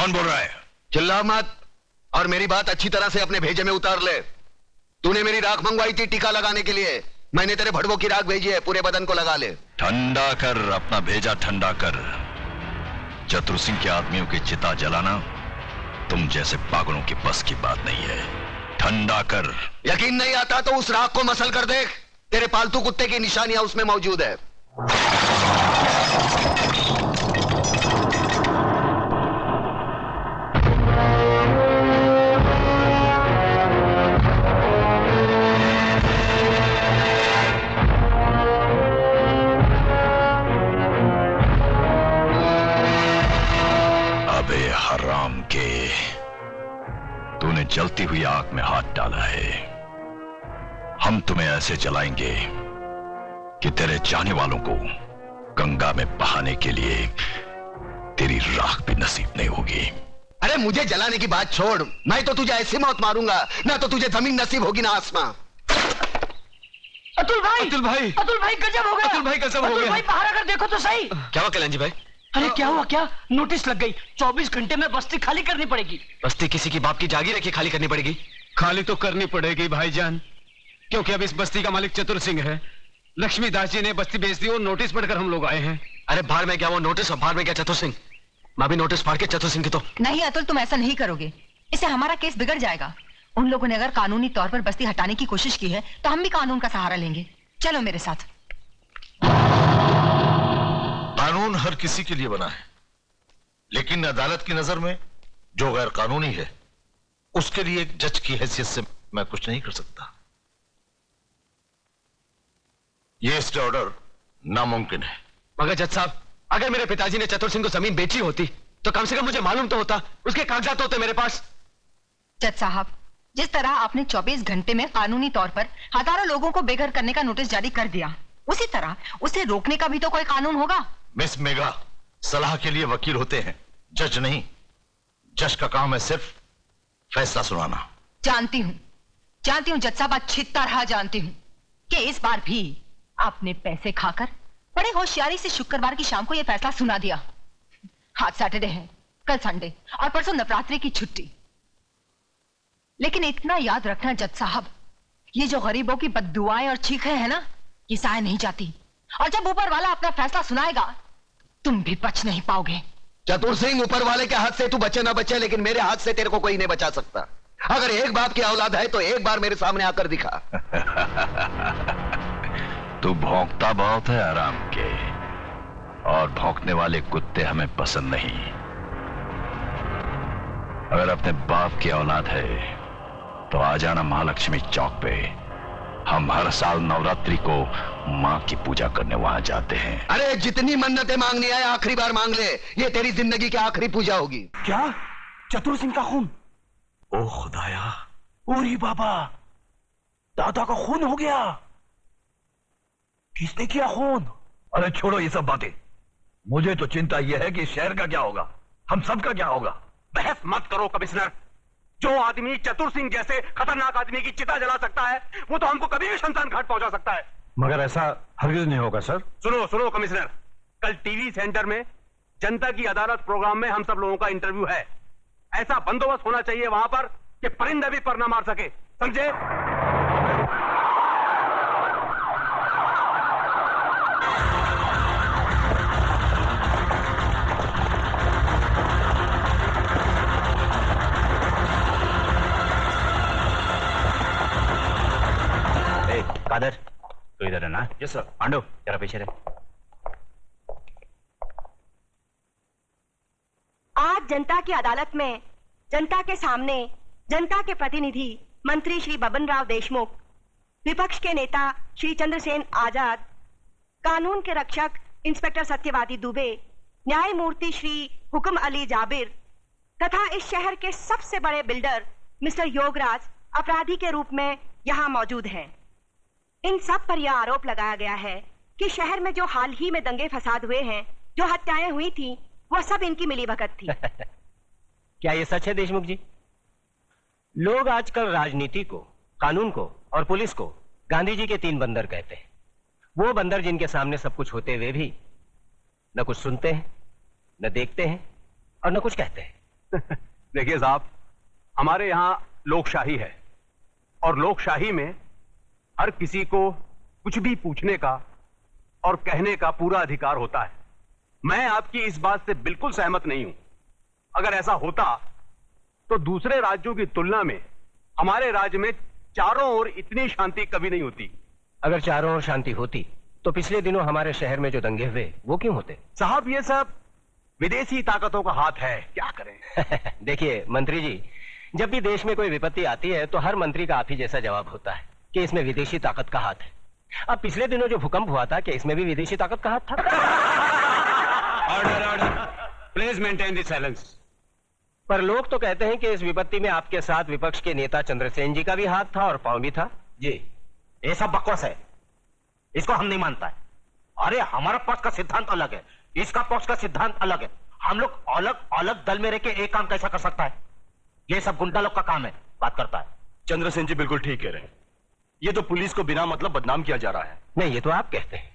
कौन बोल रहा है? चिल्ला मत और मेरी बात अच्छी तरह से अपने भेजे में उतार ले। तूने मेरी राख मंगवाई थी टीका लगाने के लिए, मैंने तेरे भड़वों की राख भेजी है, पूरे बदन को लगा ले। ठंडा कर, अपना भेजा ठंडा कर। चतुर सिंह के आदमियों की चिता जलाना तुम जैसे पागलों की बस की बात नहीं है। ठंडा कर। यकीन नहीं आता तो उस राख को मसल कर देख, तेरे पालतू कुत्ते की निशानियां उसमें मौजूद है। अबे हराम के, तूने जलती हुई आग में हाथ डाला है। हम तुम्हें ऐसे जलाएंगे कि तेरे चाहने वालों को गंगा में बहाने के लिए तेरी राख भी नसीब नहीं होगी। अरे मुझे जलाने की बात छोड़, मैं तो तुझे ऐसी मौत मारूंगा ना तो तुझे जमीन नसीब होगी ना आसमां। अतुल भाई, अतुल भाई, अतुल भाई गजब हो गया। अतुल भाई गजब हो गया। अतुल भाई बाहर आकर देखो तो सही। क्या हुआ कल्याण जी भाई? अरे क्या हुआ? क्या नोटिस लग गई, 24 घंटे में बस्ती खाली करनी पड़ेगी। बस्ती किसी की बाप की जागीर है कि खाली करनी पड़ेगी? खाली तो करनी पड़ेगी भाईजान, क्योंकि अब इस बस्ती का मालिक चतुर सिंह है। लक्ष्मीदास जी ने बस्ती बेच दी और नोटिस पढ़कर हम लोग आए हैं। अरे बाहर में क्या वो नोटिस और बाहर में क्या चतुर सिंह? मैं भी नोटिस फाड़ के चतुर सिंह की तो। नहीं अतुल, तुम ऐसा नहीं करोगे, इससे हमारा केस बिगड़ जाएगा। उन लोगों ने अगर कानूनी तौर पर बस्ती हटाने की कोशिश की है तो हम भी कानून का सहारा लेंगे। चलो मेरे साथ। कानून हर किसी के लिए बना है, लेकिन अदालत की नजर में जो गैर कानूनी है उसके लिए एक जज की हैसियत से मैं कुछ नहीं कर सकता। यह स्टे ऑर्डर नामुमकिन है। मगर जज साहब, अगर मेरे पिताजी ने चतुर सिंह को जमीन बेची होती तो कम से कम मुझे मालूम तो होता, उसके कागजात होते मेरे पास। जज साहब, जिस तरह आपने 24 घंटे में कानूनी तौर पर हजारों लोगों को बेघर करने का नोटिस जारी कर दिया, उसी तरह उसे रोकने का भी तो कोई कानून होगा। मिस मेघा, सलाह के लिए वकील होते हैं, जज नहीं। जज का काम है सिर्फ फैसला सुनाना। जानती हूँ जज साहब, अच्छी तरह जानती हूँ कि इस बार भी आपने पैसे खाकर बड़े होशियारी से शुक्रवार की शाम को यह फैसला सुना दिया। आज सैटरडे है, कल संडे और परसों नवरात्रि की छुट्टी। लेकिन इतना याद रखना जज साहब, ये जो गरीबों की बद्दुआएं और चीखें हैं ना, ये जाया नहीं जाती। और जब ऊपर वाला अपना फैसला सुनाएगा तुम भी बच नहीं पाओगे। चतुर सिंह, ऊपर वाले के हाथ से तू बचे ना बचे, लेकिन मेरे हाथ से तेरे को कोई नहीं बचा सकता। अगर एक बाप की औलाद है तो एक बार मेरे सामने आकर दिखा। तू भौंकता बहुत है आराम के, और भौंकने वाले कुत्ते हमें पसंद नहीं। अगर अपने बाप की औलाद है तो आ जाना महालक्ष्मी चौक पे। हम हर साल नवरात्रि को माँ की पूजा करने वहां जाते हैं। अरे जितनी मन्नतें मांगनी है आखिरी बार मांग ले, ये तेरी जिंदगी की आखिरी पूजा होगी। क्या चतुर सिंह का खून? ओ खुदाया, ओरी बाबा, दादा का खून हो गया। किसने किया खून? अरे छोड़ो ये सब बातें, मुझे तो चिंता यह है कि शहर का क्या होगा, हम सब का क्या होगा। बहस मत करो कमिश्नर। जो आदमी चतुर सिंह जैसे खतरनाक आदमी की चिता जला सकता है, वो तो हमको कभी भी शमशान घाट पहुंचा सकता है। मगर ऐसा हरगिज नहीं होगा सर। सुनो सुनो कमिश्नर, कल टीवी सेंटर में जनता की अदालत प्रोग्राम में हम सब लोगों का इंटरव्यू है। ऐसा बंदोबस्त होना चाहिए वहां पर कि परिंदा भी पर न मार सके, समझे? कादर, तो इधर है ना? Yes sir. पांडु, जरा पीछे रहे। आज जनता की अदालत में जनता के सामने जनता के प्रतिनिधि मंत्री श्री बबन राव देशमुख, विपक्ष के नेता श्री चंद्रसेन आजाद, कानून के रक्षक इंस्पेक्टर सत्यवादी दुबे, न्यायमूर्ति श्री हुक्म अली जाबिर तथा इस शहर के सबसे बड़े बिल्डर मिस्टर योगराज अपराधी के रूप में यहाँ मौजूद हैं। इन सब पर यह आरोप लगाया गया है कि शहर में जो हाल ही में दंगे फसाद हुए हैं, जो हत्याएं हुई थी, वो सब इनकी मिलीभगत थी। क्या ये सच है देशमुख जी? लोग आजकल राजनीति को, कानून को और पुलिस को गांधी जी के 3 बंदर कहते हैं। वो बंदर जिनके सामने सब कुछ होते हुए भी न कुछ सुनते हैं, न देखते हैं और न कुछ कहते हैं। देखिए साहब, हमारे यहां लोकशाही है और लोकशाही में हर किसी को कुछ भी पूछने का और कहने का पूरा अधिकार होता है। मैं आपकी इस बात से बिल्कुल सहमत नहीं हूं। अगर ऐसा होता तो दूसरे राज्यों की तुलना में हमारे राज्य में चारों ओर इतनी शांति कभी नहीं होती। अगर चारों ओर शांति होती तो पिछले दिनों हमारे शहर में जो दंगे हुए वो क्यों होते? साहब, ये सब विदेशी ताकतों का हाथ है, क्या करें। देखिए मंत्री जी, जब भी देश में कोई विपत्ति आती है तो हर मंत्री का आप ही जैसा जवाब होता है कि इसमें विदेशी ताकत का हाथ है। अब पिछले दिनों जो भूकंप हुआ था, क्या इसमें भी विदेशी ताकत का हाथ था? Order order, please maintain the silence. पर लोग तो कहते हैं कि इस विपत्ति में आपके साथ विपक्ष के नेता चंद्रसेन जी का भी हाथ था और पांव भी था। जी, ये सब बकवास है, इसको हम नहीं मानता है। अरे हमारा पक्ष का सिद्धांत अलग है, इसका पक्ष का सिद्धांत अलग है। हम लोग अलग अलग दल में रह के एक काम कैसा कर सकता है? ये सब गुंडा लोग का काम है, बात करता है। चंद्रसेन जी बिल्कुल ठीक कह रहे हैं। ये तो पुलिस को बिना मतलब बदनाम किया जा रहा है। नहीं, ये तो आप कहते हैं,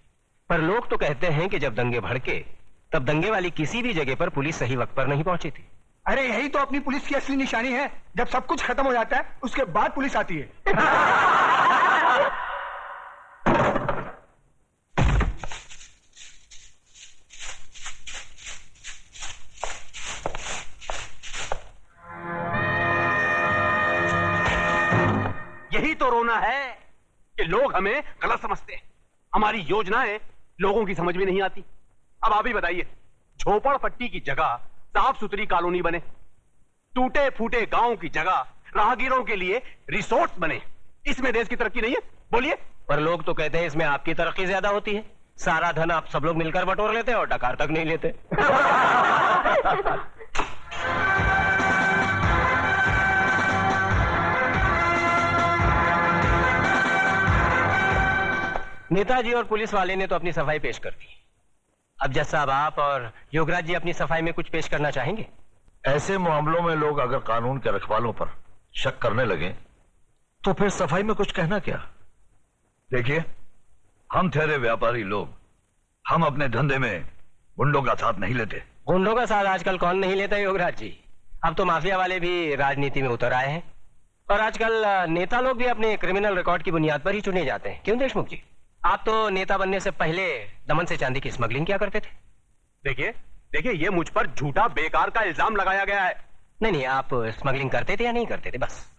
पर लोग तो कहते हैं कि जब दंगे भड़के तब दंगे वाली किसी भी जगह पर पुलिस सही वक्त पर नहीं पहुंची थी। अरे यही तो अपनी पुलिस की असली निशानी है। जब सब कुछ खत्म हो जाता है उसके बाद पुलिस आती है। यही तो रोना है कि लोग हमें गलत समझते हैं। हमारी योजनाएं लोगों की समझ में नहीं आती। अब आप ही बताइए, झोपड़पट्टी की जगह साफ सुथरी कॉलोनी बने, टूटे फूटे गांव की जगह राहगीरों के लिए रिसोर्ट्स बने, इसमें देश की तरक्की नहीं है? बोलिए। पर लोग तो कहते हैं इसमें आपकी तरक्की ज्यादा होती है। सारा धन आप सब लोग मिलकर बटोर लेते हैं और डकार तक नहीं लेते। नेताजी और पुलिस वाले ने तो अपनी सफाई पेश कर दी। अब जज साहब, आप और योगराज जी अपनी सफाई में कुछ पेश करना चाहेंगे? ऐसे मामलों में लोग अगर कानून के रखवालों पर शक करने लगे तो फिर सफाई में कुछ कहना क्या? देखिए, हम ठहरे व्यापारी लोग, हम अपने धंधे में गुंडों का साथ नहीं लेते। गुंडों का साथ आजकल कौन नहीं लेता योगराज जी? अब तो माफिया वाले भी राजनीति में उतर आए हैं और आजकल नेता लोग भी अपने क्रिमिनल रिकॉर्ड की बुनियाद पर ही चुने जाते हैं। क्यों देशमुख जी, आप तो नेता बनने से पहले दमन से चांदी की स्मगलिंग क्या करते थे? देखिए देखिए, ये मुझ पर झूठा बेकार का इल्जाम लगाया गया है। नहीं, आप स्मगलिंग करते थे या नहीं करते थे? बस।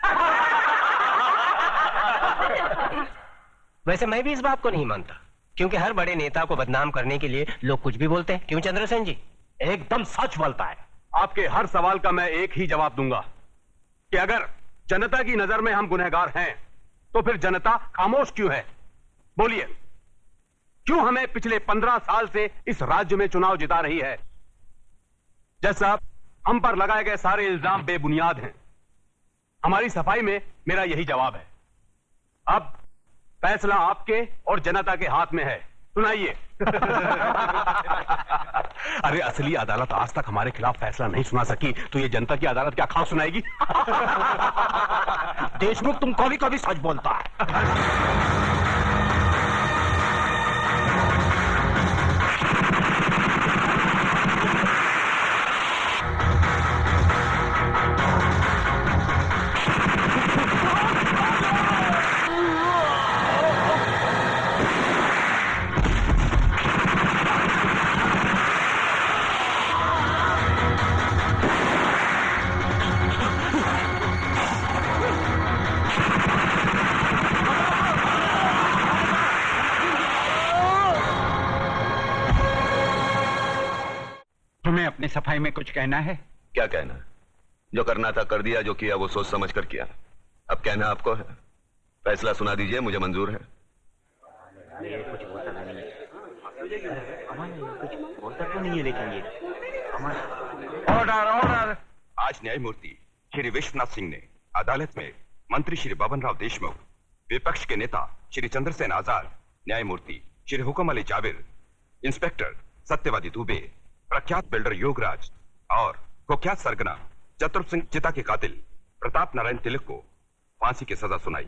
वैसे मैं भी इस बात को नहीं मानता, क्योंकि हर बड़े नेता को बदनाम करने के लिए लोग कुछ भी बोलते हैं। क्यों चंद्रसेन जी? एकदम सच बोलता है। आपके हर सवाल का मैं एक ही जवाब दूंगा कि अगर जनता की नजर में हम गुनहगार हैं तो फिर जनता खामोश क्यों है? बोलिए, क्यों हमें पिछले 15 साल से इस राज्य में चुनाव जिता रही है? जज साहब, हम पर लगाए गए सारे इल्जाम बेबुनियाद हैं। हमारी सफाई में मेरा यही जवाब है। अब फैसला आपके और जनता के हाथ में है, सुनाइए। अरे असली अदालत आज तक हमारे खिलाफ फैसला नहीं सुना सकी तो ये जनता की अदालत क्या खास सुनाएगी? देशमुख, तुम कभी कभी सच बोलता है। तुम्हें अपनी सफाई में कुछ कहना है? क्या कहना? जो करना था कर दिया, जो किया वो सोच समझ कर किया। अब कहना आपको है। फैसला सुना दीजिए, मुझे मंजूर है। Order order. आज न्यायमूर्ति श्री विश्वनाथ सिंह ने अदालत में मंत्री श्री बबन राव देशमुख, विपक्ष के नेता श्री चंद्रसेन आजाद, न्यायमूर्ति श्री हुकुम अली जाबिर, इंस्पेक्टर सत्यवादी दुबे, प्रख्यात बिल्डर योगराज और कुख्यात सरगना चतुर सिंह चिता के कातिल प्रताप नारायण तिलक को फांसी की सजा सुनाई।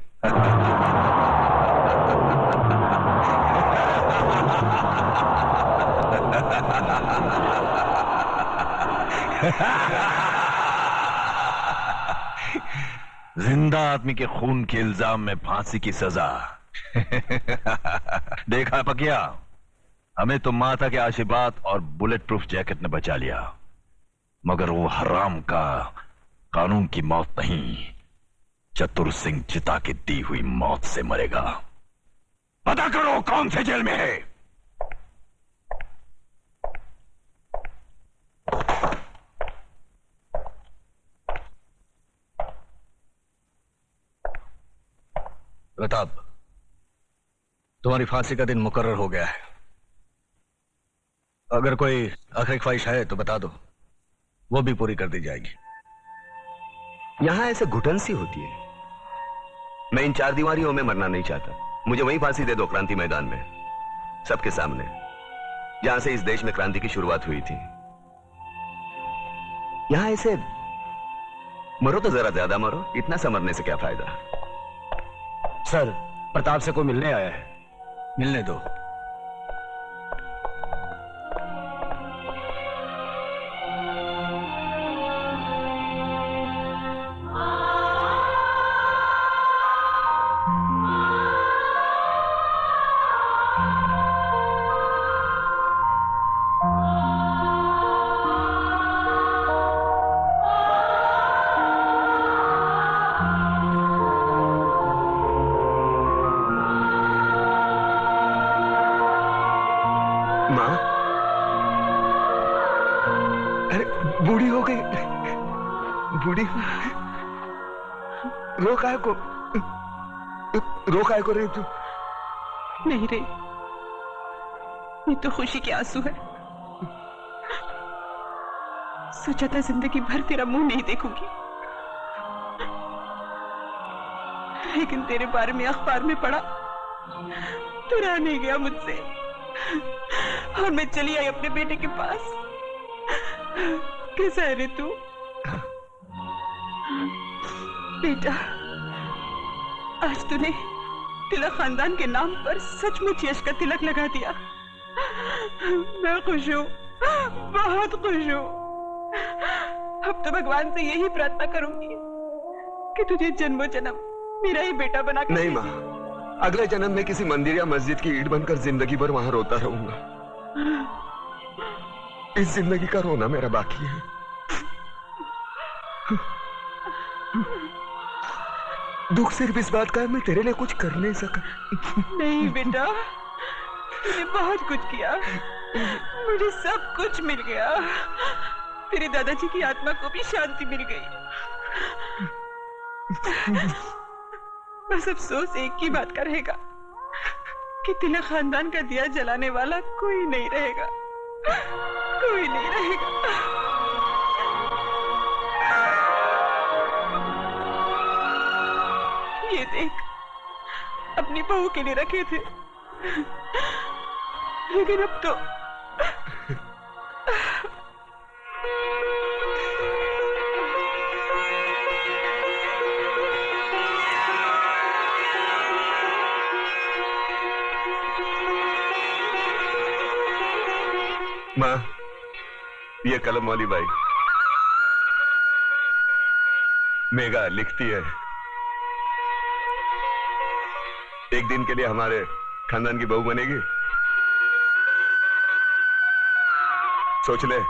जिंदा आदमी के खून के इल्जाम में फांसी की सजा। देखा पकिया, हमें तो माता के आशीर्वाद और बुलेट प्रूफ जैकेट ने बचा लिया, मगर वो हराम का कानून की मौत नहीं, चतुर सिंह चिता की दी हुई मौत से मरेगा। पता करो कौन से जेल में है। प्रताप, तुम्हारी फांसी का दिन मुकर्रर हो गया है। अगर कोई आखिरी ख्वाहिश है तो बता दो, वो भी पूरी कर दी जाएगी। यहां ऐसे घुटन सी होती है। मैं इन 4 दीवारियों में मरना नहीं चाहता। मुझे वहीं फांसी दे दो, क्रांति मैदान में, सबके सामने, जहां से इस देश में क्रांति की शुरुआत हुई थी। यहां ऐसे मरो तो जरा ज्यादा मरो, इतना सा मरने से क्या फायदा। सर, प्रताप से कोई मिलने आया है, मिलने दो। माँ, अरे बूढ़ी हो गई, बूढ़ी। रो काहे को रही तू? नहीं रे, ये तो खुशी के आंसू है। सोचा था जिंदगी भर तेरा मुंह नहीं देखूंगी, लेकिन तेरे बारे में अखबार में पढ़ा तो रह नहीं गया मुझसे, और मैं चली आई अपने बेटे के पास। कैसा है रे तू? बेटा, आज तूने तिलक खानदान के नाम पर सचमुच यश का तिलक लगा दिया। मैं खुश हूँ, बहुत खुश हूँ। अब तो भगवान से यही प्रार्थना करूंगी कि तुझे जन्मों जन्म मेरा ही बेटा बना के। नहीं माँ, अगले जन्म में किसी मंदिर या मस्जिद की ईंट बनकर जिंदगी भर वहां रोता रहूंगा। इस जिंदगी का रोना मेरा बाकी है। दुख सिर्फ इस बात का है, मैं तेरे लिए कुछ कर नहीं सका। नहीं बेटा, तूने बहुत कुछ किया, मुझे सब कुछ मिल गया। तेरे दादाजी की आत्मा को भी शांति मिल गई। बस अफसोस एक ही बात का रहेगा कि तिलक खानदान का दिया जलाने वाला कोई नहीं रहेगा, कोई नहीं रहेगा। ये देख, अपनी बहू के लिए रखे थे, लेकिन अब तो माँ, ये कलम वाली बाई मेघा लिखती है, एक दिन के लिए हमारे खानदान की बहू बनेगी। सोच ले।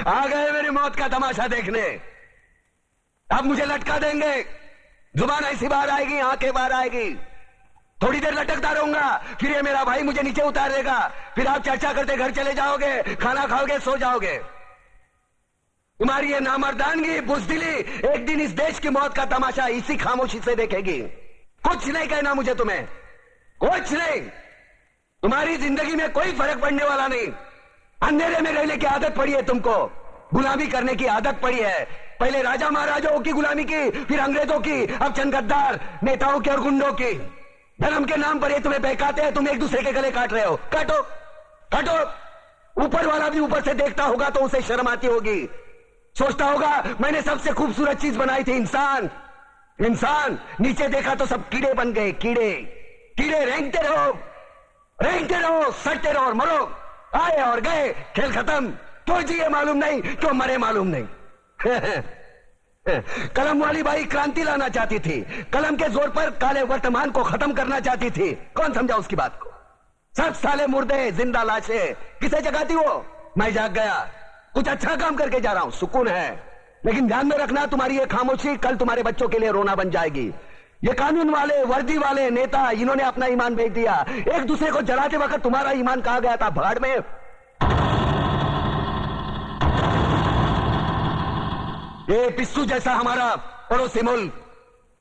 आ गए मेरी मौत का तमाशा देखने। अब मुझे लटका देंगे, जुबान ऐसी बाहर आएगी, आंखें बाहर आएगी। थोड़ी देर लटकता रहूंगा, फिर ये मेरा भाई मुझे नीचे उतार देगा, फिर आप चर्चा करते घर चले जाओगे, खाना खाओगे, सो जाओगे। तुम्हारी ये नामर्दानगी, बुज़दिली एक दिन इस देश की मौत का तमाशा इसी खामोशी से देखेगी। कुछ नहीं कहना मुझे तुम्हें, कुछ नहीं। तुम्हारी जिंदगी में कोई फर्क पड़ने वाला नहीं। अंधेरे में रहने की आदत पड़ी है तुमको, गुलामी करने की आदत पड़ी है। पहले राजा महाराजाओं की गुलामी की, फिर अंग्रेजों की, अब चंद गद्दार नेताओं की और गुंडों की। धर्म के नाम पर ये तुम्हें बहकाते हैं, तुम एक दूसरे के गले काट रहे हो। काटो काटो। ऊपर वाला भी ऊपर से देखता होगा तो उसे शर्म आती होगी, सोचता होगा मैंने सबसे खूबसूरत चीज बनाई थी, इंसान। इंसान नीचे देखा तो सब कीड़े बन गए, कीड़े। कीड़े रेंगते रहो, सटते रहो और मरो। आए और गए, खेल खत्म। क्यों जिए मालूम नहीं, क्यों मरे मालूम नहीं। कलम वाली बाई क्रांति लाना चाहती थी, कलम के जोर पर काले वर्तमान को खत्म करना चाहती थी। कौन समझा उसकी बात को? सब साले मुर्दे, जिंदा लाशें। किसे जगाती वो? मैं जाग गया, कुछ अच्छा काम करके जा रहा हूं, सुकून है। लेकिन ध्यान में रखना, तुम्हारी ये खामोशी कल तुम्हारे बच्चों के लिए रोना बन जाएगी। ये कानून वाले, वर्दी वाले नेता, इन्होंने अपना ईमान बेच दिया। एक दूसरे को जलाते वक्त तुम्हारा ईमान कहा गया था, भाड़ में। ये पिस्सू जैसा हमारा पड़ोसी मुल्क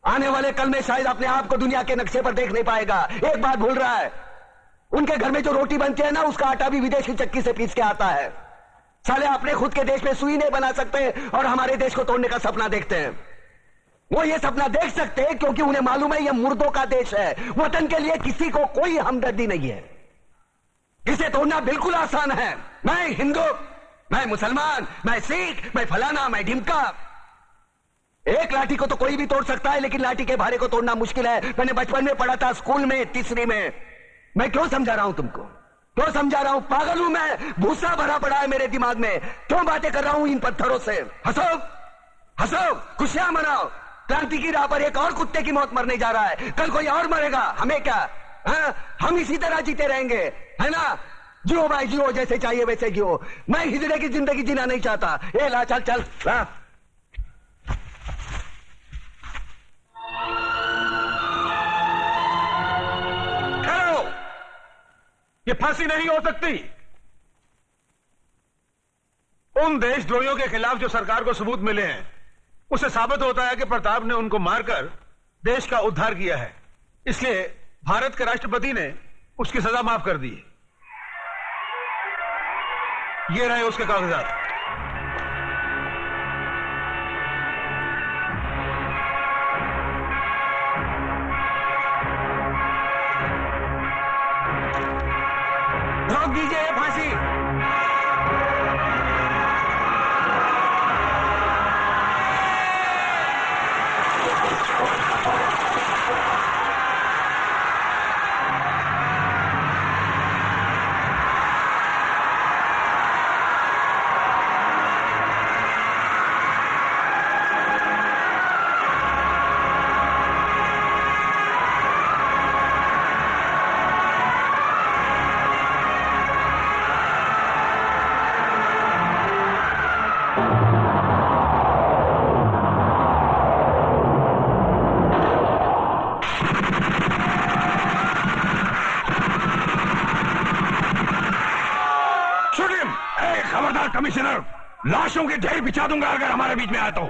आने वाले कल में शायद अपने आप को दुनिया के नक्शे पर देख नहीं पाएगा। एक बात भूल रहा है, उनके घर में जो रोटी बनती है ना, उसका आटा भी विदेशी चक्की से पीस के आता है। साले अपने खुद के देश में सुई नहीं बना सकते और हमारे देश को तोड़ने का सपना देखते हैं। वो ये सपना देख सकते हैं क्योंकि उन्हें मालूम है ये मुर्दों का देश है। वतन के लिए किसी को कोई हमदर्दी नहीं है। इसे तोड़ना बिल्कुल आसान है। मैं हिंदू, मैं मुसलमान, मैं सिख, मैं फलाना, मैं ढिमका। एक लाठी को तो कोई भी तोड़ सकता है, लेकिन लाठी के भारे को तोड़ना मुश्किल है। मैंने बचपन में पढ़ा था, स्कूल में, तीसरी में। मैं क्यों समझा रहा हूं तुमको, क्यों समझा रहा हूं? पागल हूं मैं, भूसा भरा पड़ा है मेरे दिमाग में। क्यों बातें कर रहा हूं इन पत्थरों से? हंसो हंसो, खुशियां मनाओ। क्रांति की राह पर एक और कुत्ते की मौत मरने जा रहा है, कल कोई और मरेगा, हमें क्या? हम इसी तरह जीते रहेंगे, है ना? जियो भाई जियो, जैसे चाहिए वैसे जियो। मैं हिजड़े की जिंदगी जीना नहीं चाहता। ए ला, चल चल ला। ठहरो, ये फांसी नहीं हो सकती। उन देशद्रोहियों के खिलाफ जो सरकार को सबूत मिले हैं, उससे साबित होता है कि प्रताप ने उनको मारकर देश का उद्धार किया है। इसलिए भारत के राष्ट्रपति ने उसकी सजा माफ कर दी है। ये रहे उसके कागजात। रोक दीजिए फांसी। खबरदार कमिश्नर, लाशों के ढेर बिछा दूंगा अगर हमारे बीच में आया तो।